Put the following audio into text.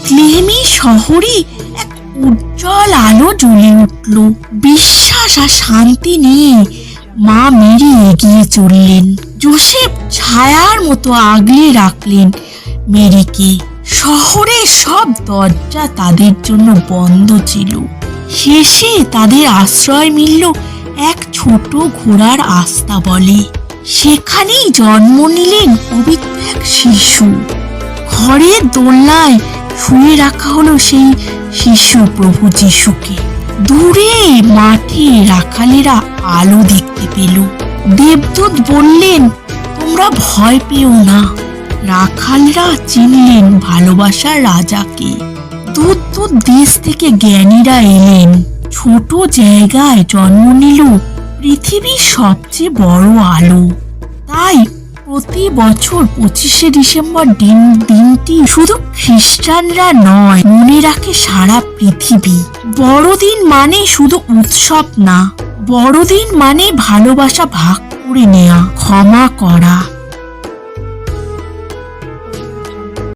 বেথলেহেমি শহরে এক উজ্জ্বল আলো জ্বলে উঠল। বিশ্বাস আর শান্তি নিয়ে মা মেরি এগিয়ে চললেন। যোসেফ ছায়ার মতো আগলে রাখলেন মেরিকে। শহরের সব দরজা তাদের জন্য বন্ধ ছিল। শেষে তাদের আশ্রয় মিলল এক ছোট ঘোড়ার আস্তাবলে। সেখানেই জন্ম নিলেন পবিত্র এক শিশু। ঘরের দোলনায় শুয়ে রাখা হলো সেই শিশু প্রভু যিশুকে। দূরে মাঠে রাখালেরা আলো দেখতে পেল। দেবদূত বললেন, তোমরা ভয় পেও না। রাখালরা চিনলেন ভালোবাসার রাজাকে। দূর দূর দেশ থেকে জ্ঞানীরা এলেন। ছোট জায়গায় জন্ম নিল পৃথিবীর সবচেয়ে বড় আলো। তাই প্রতি বছর 25শে ডিসেম্বর দিনটি শুধু খ্রিস্টানরা নয়, মনে রাখে সারা পৃথিবী। বড়দিন মানে শুধু উৎসব না, বড়দিন মানে ভালোবাসা ভাগ করে নেওয়া, ক্ষমা করা